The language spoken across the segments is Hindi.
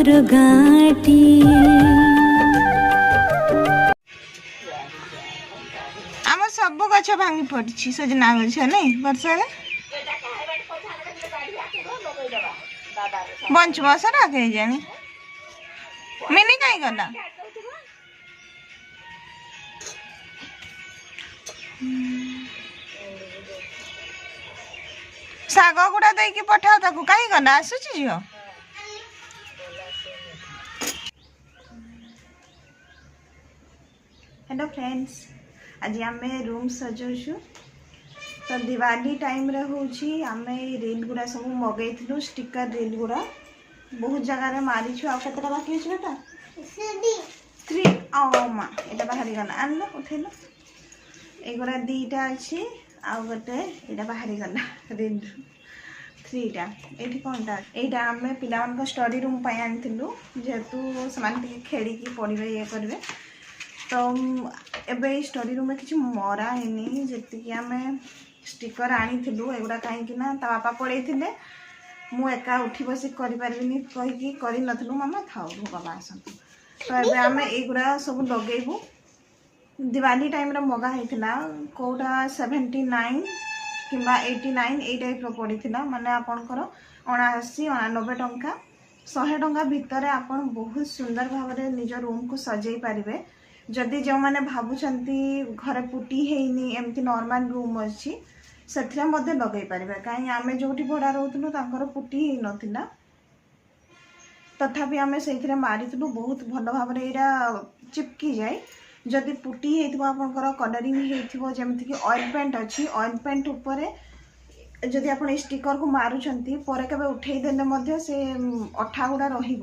मोर गाटी आम सब गछ भांगी पड़ी सजना गछ नहीं वर्षा बंचब सर कहीं जानी मिनी कहीं गला शाग गुड़ा देकी पठाओ ताकू कहीं गला आसुची झील हेलो फ्रेंड्स आज आम रूम सजाऊँ तो दिवाली टाइम रे होची आमे रील गुड़ा सब मगैलु स्टिकर रील गुड़ा बहुत जगह मारीछु आ केतटा बाकी अछि बेटा 3 ओ मा एटा बाहरी गला आनलो उठेलो एगुड़ा दीटा अच्छी आ गोटे एटा बाहरी गला रील 3टा एठी कोनटा एटा आमे पिला मन को स्टडी रूम पय आनथिलु जेतु समान टिके खेली की पढिबे ये करबे तो एबे स्टडी रूम में किसी मरा है जी आम स्टिकर आनीलु एगुड़ा कहीं ता बापा पड़े मु एका उठी बस करें कहीकि कर मामा थाऊ बाबा आसतु तो ये आम युरा सब लगेबू दिवाली टाइम रे मगा होता कौटा 79 कि 89 ये टाइप पड़ा माने आपणकर 80-90 टंका 100 टंका भितर आपन बहुत सुंदर भाव में निज रूम को सजई पारे जदि जो मैंने भावुंट घरे पुटी हैनी एमती नॉर्मल रूम अच्छी से लगे पारे कहीं आम जो भड़ा रोलु पुटी ही नाला तथापि आम से मारीलु बहुत भल भाव में यहाँ चिपकी जाए जदि पुटी होकर कलरिंग होमती ऑयल पेंट अच्छी ऑयल पेंट उपर जदि आप स्टिकर को मारुंट पर के उठेदेले से अठा गुड़ा रही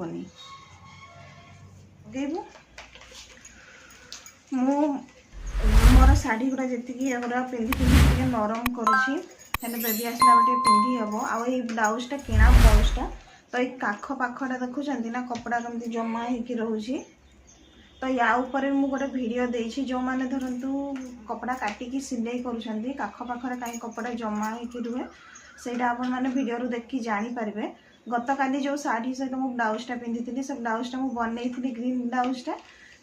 मु मोर शाढ़ी गुड़ा जी पिंधि नरम करुँची बेबी आसला गोटे पिंधि हम आई ब्लाउजटा किणा ब्लाउजटा तो ये काख पाखटा देखुं ना कपड़ा कमी जमा हो रोचे तो या ऊपर मु गोटे वीडियो देछि जो माने धरंतु कपड़ा काटिकी सिलाई करूछंती काख पाखरे कहीं कपड़ा जमा हो रुहे सेटा आपण माने वीडियो रु देखि जानि पारबे गत काली जो साड़ी सहित मु ब्लाउजटा पिंधि से ब्लाउजटा मु बनैथिली ग्रीन ब्लाउजटा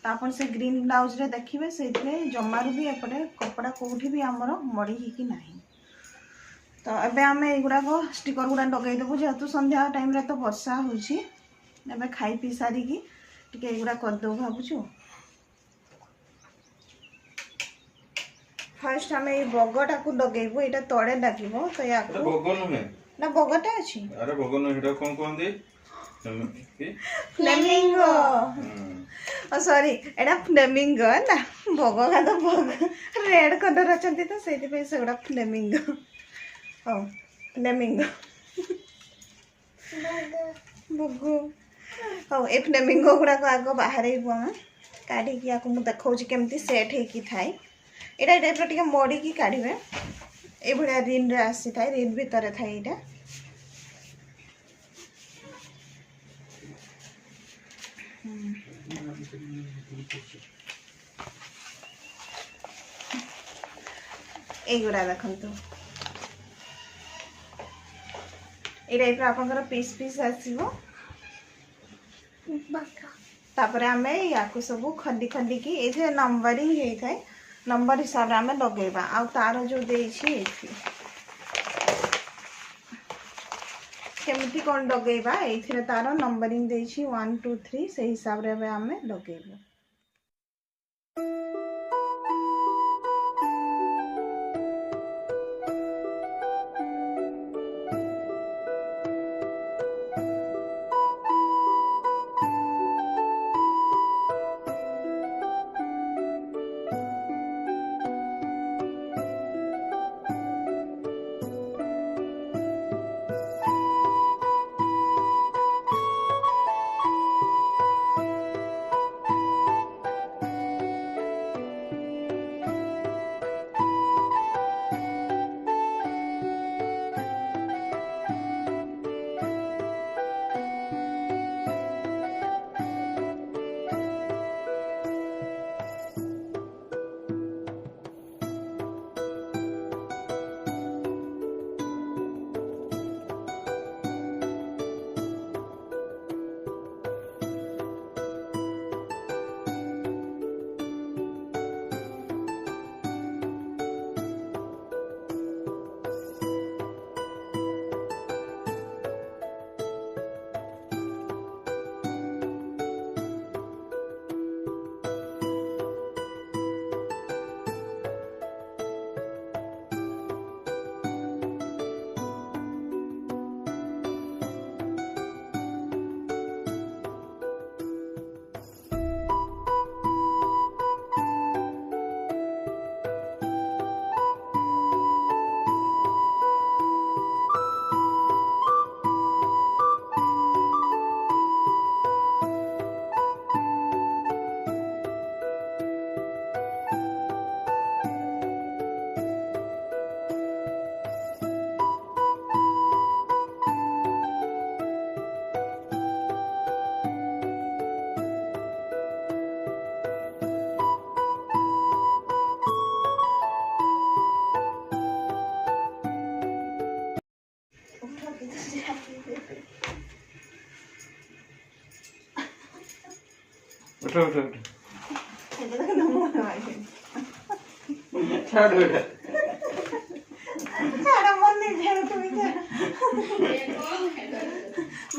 तो आप से ग्रीन ब्लाउज रे देखिए से जमारू भी एपटे कपड़ा कौटी भी आमर मड़ी ही ना तो एबे आम युरा स्टिकर गुड़ा लगेदेबू जेहेतु संध्या टाइम रे तो वर्षा होची एबे खाई पी सारिकी टिके युरा करदेबू भावुछु फर्स्ट आम ये बगटा को लगेबू एटा तळे लागिवो तो या बग नुहे ना बगटा अछि अरे बग नु हेटा कोन कोन दे फ्लेमिंगो सॉरी एटा फ्लेमिंगो ना बग का तो बग रेड कलर अछंती तो सेति पे सेगुडा फ्लेमिंगो ओ फ्लेमिंगो बग ओ ए फ्लेमिंगो गुडा को आगो बाहर काढ़ी की आपको मु देखौची केमती सेट हे की थाई एटा टाइप टिके मोड़ी की काढ़िबे ए भडिया रिन रे आसी थाई रिन भीतर थाई एटा एगुड़ा देखु ये टाइप आप पीस पीस आसो तापर आम या सब खली खली की ये नंबरिंग होता है नंबर हिसाब से आम लगेबा आ तार जो देछि केमती कौन लगेबा ये तार नंबरिंग देछि 1 2 3 से हिसाब रे आम लगेबा छाड़ बेटा छाड़ा मन नहीं जाए तुम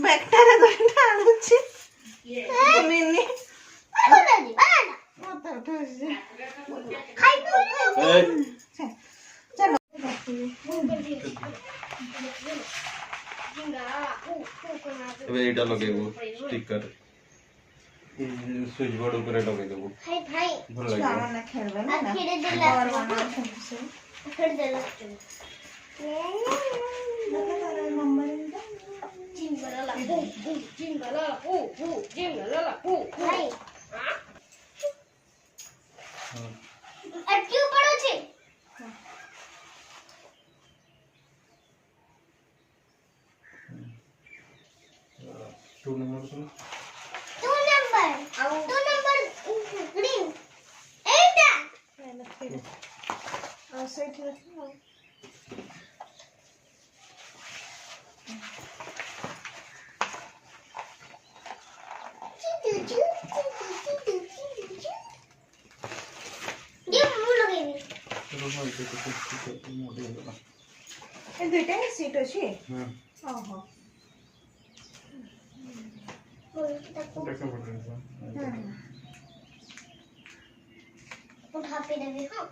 बैक्टेरिया दोटा आनुची मिनी मत उठो खाई चलो अब एटा लगेबो स्टिकर स्विच बोर्ड ऊपर लगे देबो भाई भाई भल लागे ना खेलबे ना खेले दे और बना से खेल दे जिंगला भाई अटक्यू पड़ो छे 2 नंबर सुन 2 नंबर ग्रीन एटा और सेट रखो ये दुईटा सीट अच्छी ओहो उठा पे देबे हां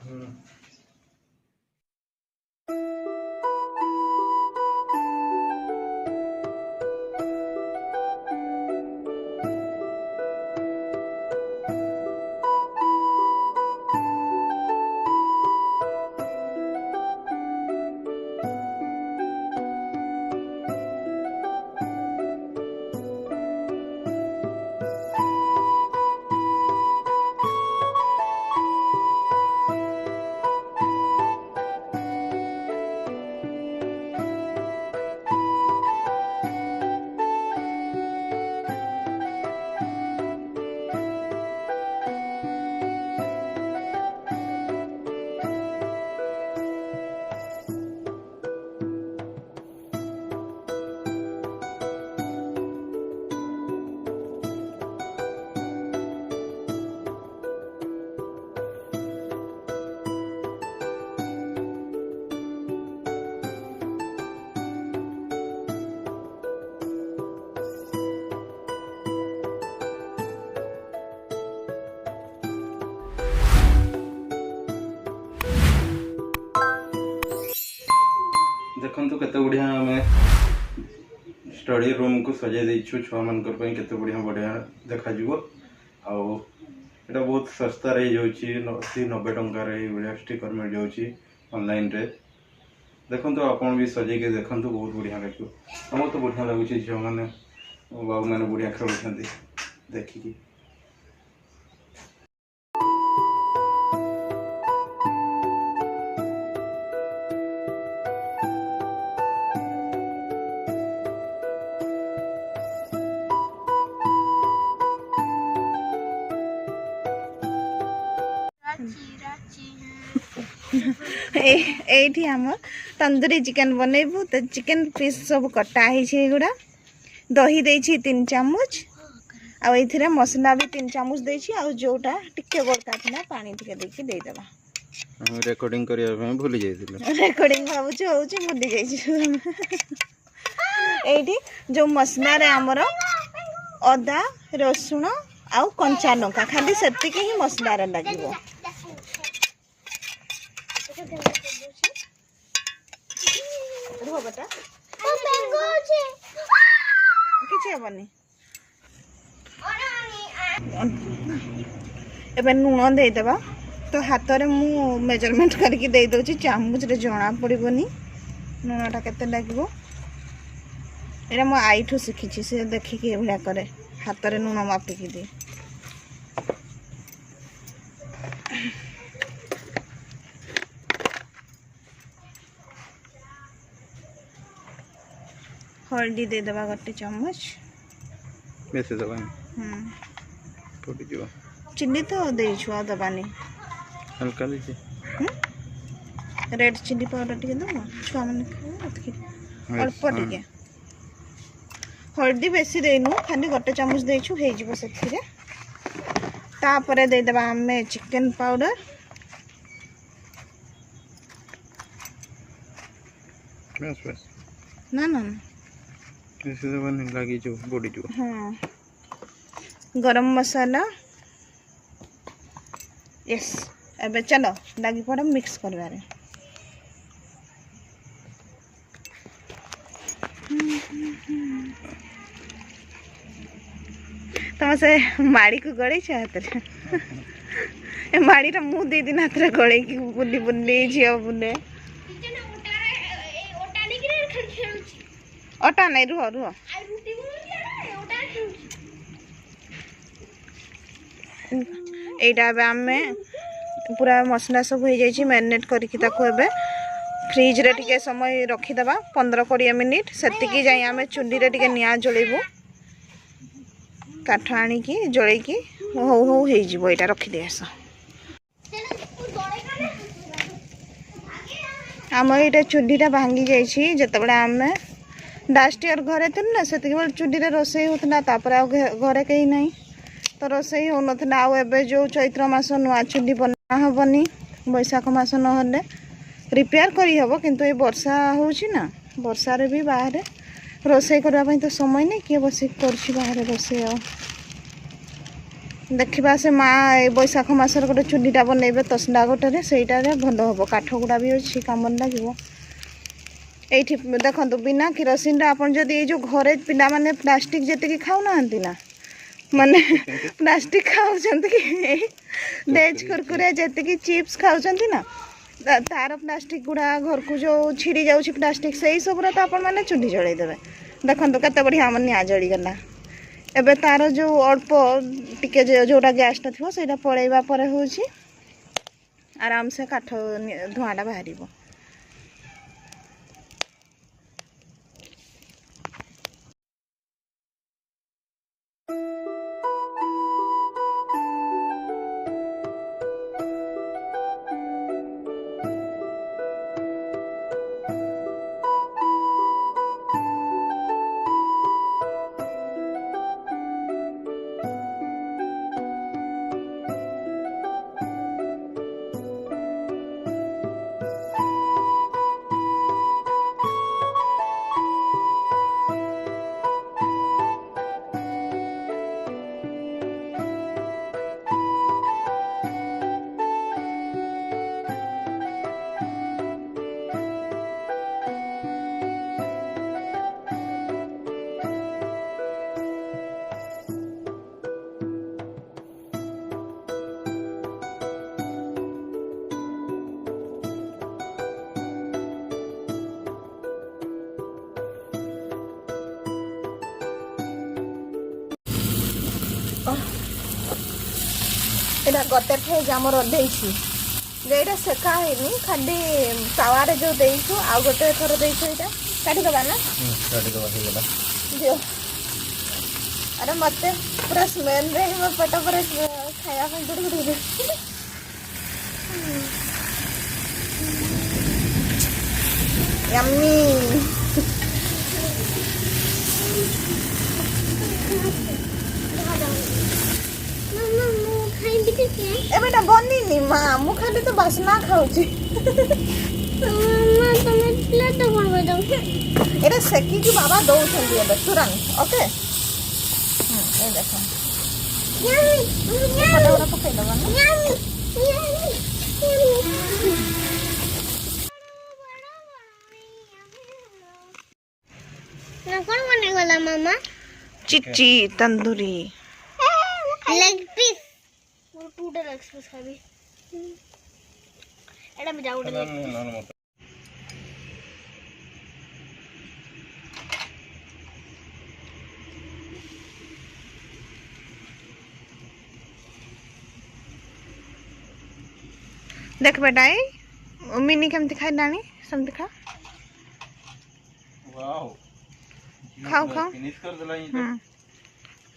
देखो केते बढ़िया आम स्टडी रूम को सजाई देछु छुआ मान केते बढ़िया बढ़िया देखा जीवो आउ एटा बहुत सस्ता रे जाउची 80-90 टंका रे बढ़िया स्टिकर मिल जाउची ऑनलाइन रे देखो तो आपण भी सजाई के देखो तो बहुत बढ़िया लागियो हम तो बढ़िया लागुची छुआ माने बाबू माने बढ़िया खेलुछंती देखि की एठी हम तंदूरी चिकन बनैबू तो चिकन पीस सब कटा है गुड़ा दही दे 3 चामच आ एथिरे मसला भी 3 चामच दे जोटा टिके बड़का थिला पानी टिके देकी दे देबा हम रिकॉर्डिंग करिया में भूल जाइथिल रिकॉर्डिंग भाबुछ होउछ भूल जाइछ एठी जो मसला रे हमर अदा रसुण आ कंचा लंका खाली सेति के ही मसला रे लागिवो रुह बेटा ओ बेंगो छे किछे बनी एबे नून दे देबा तो हाथ रे मु मेजरमेंट करके दे दोची चामच रे जणा पड़िबनी नूनटा केते लागबो एरा मो आइठो सिखिछि से देखि के एभला करे हाथ रे नून मापि के दे हल्दी दे देबा गोटे चम्मच बेसे दबानी पड़ी जीवा चिल्ली तो दे छुआ दबानी हल्का लीजिए रेड चिल्ली पाउडर टिके दो छुआ मन अल्प टिके हल्दी बेसी देनु खाली गोटे चम्मच देछु हे जीवो सेथिरे तापरे दे देबा हमें चिकन पाउडर बस बस ना ना कैसे बन लगी जो बॉडी जो हाँ गरम मसाला यस एबे चलो लगी पड़ मिक्स करवारे तुम से माड़ी को गड़े हाथ माड़ी मुँह दे दिन हाथ गड़े कि बुली बुली झील बुले अटा नहीं रुह रुह यहाँ आम पूरा मसला सब हो जाए मैरिनेट करके फ्रिज रे टिके समय रखीदे 15-20 मिनिट से जाए आम चुली रे टिके निआ जलेबू काठ आणिकी जलैकी हौ हौ हो यहाँ रखीदे आस आम ये चुलीटा भांगी जाइए जिते आम लास्ट ईयर घरे थी ना से चुली रोसे होता घरे कहीं ना तो रोसे हो ना आए जो चैत्र मास नुआ चुली बना हेनी बैशाख मास ना रिपेयर करहब किंतु ये वर्षा होना वर्षारे भी बाहर रोसे करने तो समय नहीं किए बस कर बाहर रोसे देखा से माँ बैशाख मासर गोटे चुलीटा बनइबे तसला गोटे से भल हम काठ गुड़ा भी अच्छी कम लगे ये देखो बिना किरोसिन आप जो घरे पिला माने प्लास्टिक जी खाऊना ना माने प्लास्टिक खाऊँ कि लेज कुरकुरे जी चिप्स खाऊँ ना तार प्लास्टिक गुड़ा घर को जो छिड़ी जाऊँगी प्लास्टिक से ही सब तो आपण मैंने चुली जलईदे देखो केते बढ़िया आम निआ जलीगला एबे तार जो अल्प टिके जोटा गैसटा थी से पलैवा पर हूँ आराम से काठ धुआँटा बाहर यहाँ गते फेज आम रही ये सेका है खाली तावे जो देचु आ गोटे थर देचु यहाँ काटिदबा ना जो अरे मत पूरा स्मेल रे मो पेट पर खाया गुड़ यम्मी एबेटा बनी माँ मु खाली तो बासना खाऊची एटा सेकी की बाबा दौछंदी एबे तुरंत ओके ए देखो फटाफट पकाई दबा ना कौन बने गला मामा चिच्ची तंदूरी लेग पीस वो टूटे लेग पीस खाबी एडा में जाऊ दे देख बेटा मिनी केमती खाई लानी समझ खा वाओ खाओ खाओ फिनिश कर देला ये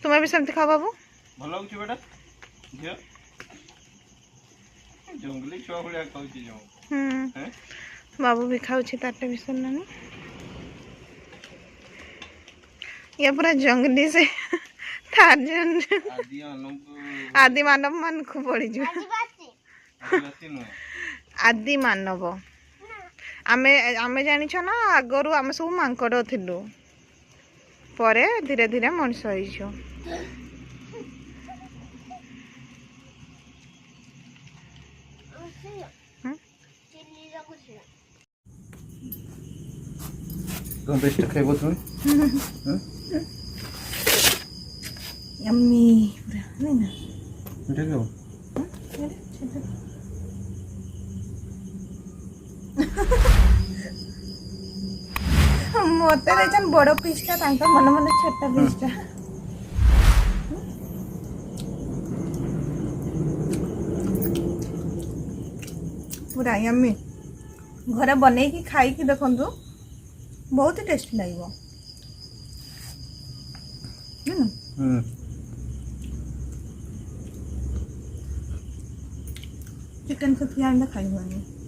तुम्हें भी समझ खाओ बाबू भलो होची बेटा झियो जंगली छुआ भलिया खाउची जो हैं बाबू भी खाऊची ताटे भी सुननानी ये पूरा जंगली से टार्जन आदि मानव आदि मानव मान को पड़ी जो आदिवासी नुहे आदि मानव आमे आमे जानि छ ना आगरु आमे सब मांकड़ थिलु परे धीरे धीरे मनुष्य होइछो तुम बेस्ट खाइबो तुम यम्मी पूरा नहीं ना ठीक है मते देचन बड़ पीसटा तांका मन मन छोटा पीसटा पूरा यम्मी घरे बने की खाई की देखंतु बहुत ही टेस्टी लागो चिकन से खाई खाइबो